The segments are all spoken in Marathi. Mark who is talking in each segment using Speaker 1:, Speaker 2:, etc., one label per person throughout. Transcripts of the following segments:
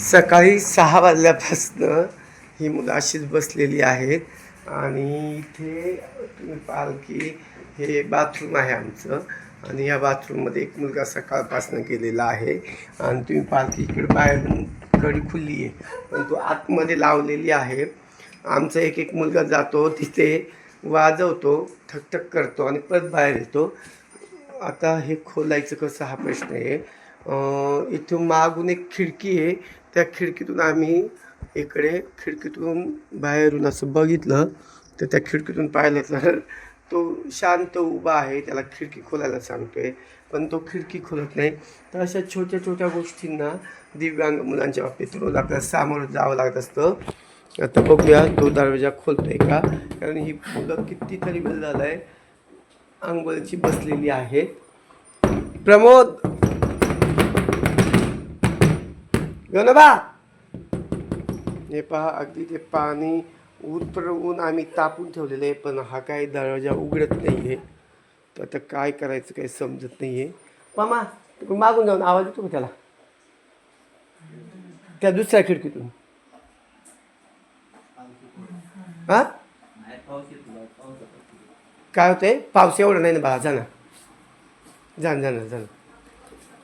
Speaker 1: सकाळी 6 वाजल्यापासनं ही मुलं अशीच बसलेली आहेत आणि इथे तुम्ही पाहाल की हे बाथरूम आहे आमचं आणि या बाथरूममध्ये एक मुलगा सकाळपासनं गेलेला आहे आणि तुम्ही पाहाल की इकडे बाहेरून कडी खुलली आहे पण तो आतमध्ये लावलेली आहे. आमचा एक मुलगा जातो तिथे वाजवतो, ठकठक करतो आणि परत बाहेर येतो. आता हे खोलायचं कसं हा प्रश्न आहे. इथून मागून एक खिडकी आहे, त्या खिडकीतून आम्ही इकडे खिडकीतून बाहेरून असं बघितलं तर त्या खिडकीतून पाहिलं तर तो शांत उभा आहे, त्याला खिडकी खोलायला सांगतोय पण तो खिडकी खोलत नाही. तर अशा छोट्या छोट्या गोष्टींना दिव्यांग मुलांच्या बाबतीत रोज आपल्याला सामोरं जावं लागत असतं. आता बघूया तो दरवाजा खोलतोय का, कारण ही मुलं कितीतरी वेळ झालाय अंघोळीची बसलेली आहेत. प्रमोद गणबा हे पहा, अगदी ते पाणी उतरवून आम्ही तापून ठेवलेलं आहे पण हा काही दरवाजा उघडत नाही आहे. तर आता काय करायचं काही समजत नाही आहे. मामा तिकडून मागून जाऊन आवाज येतो का त्याला, त्या दुसऱ्या खिडकीतून? हा काय होतंय, पाऊस एवढं नाही ना बाळा, जाणार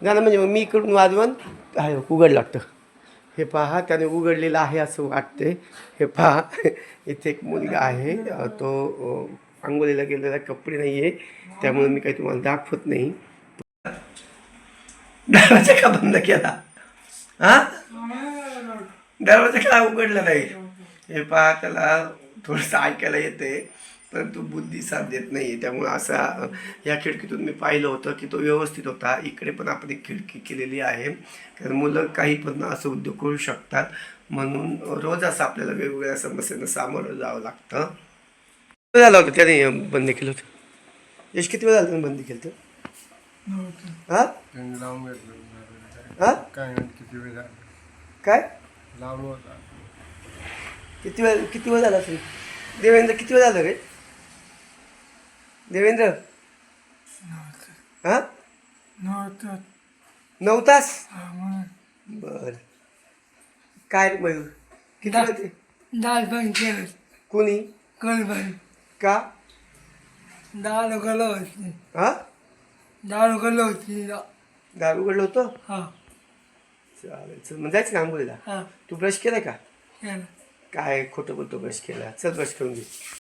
Speaker 1: जाणं म्हणजे मग मी इकडून वाजवून आहे उघड लागतं. हे पहा त्याने उघडलेलं आहे असं वाटते. हे पहा इथे एक मुलगा आहे, तो अंघोळीला गेलेला, कपडे नाही आहे त्यामुळे मी काही तुम्हाला दाखवत नाही. दरवाजा का बंद केला? हा दरवाजा का उघडला नाही? हे पहा त्याला थोडंसं ऐकायला येते परंतु बुद्धी साथ देत नाही. त्यामुळं असा या खिडकीतून मी पाहिलं होतं की तो व्यवस्थित होता. इकडे पण आपण एक खिडकी केलेली आहे कारण मुलं काही पण असं उद्योग करू शकतात, म्हणून रोज असं आपल्याला वेगवेगळ्या समस्यांना सामोरं जावं लागतं. किती वेळ झाला होता त्याने बंद केलं होतं? यश किती वेळ झालं त्याने बंद केलं होतं? हां हां काय किती वेळ झाला असेल? देवेंद्र किती वेळ झालं रे देवेंद्र? हां 9 तास. बर काय रे मयूर किती वेळ ते
Speaker 2: डाळ पण केलं
Speaker 1: कोणी
Speaker 2: कळभर
Speaker 1: का
Speaker 2: डाळ उघडलं होती
Speaker 1: हां
Speaker 2: डाळ उघडलं होती
Speaker 1: दार उघडलं होतं?
Speaker 2: हा
Speaker 1: चालेल चल मग जायचं का आंघोळीला?
Speaker 2: हा
Speaker 1: तू ब्रश केलाय का?
Speaker 2: केलं
Speaker 1: काय खोटं बोलतो, ब्रश केला? चल ब्रश करून घे.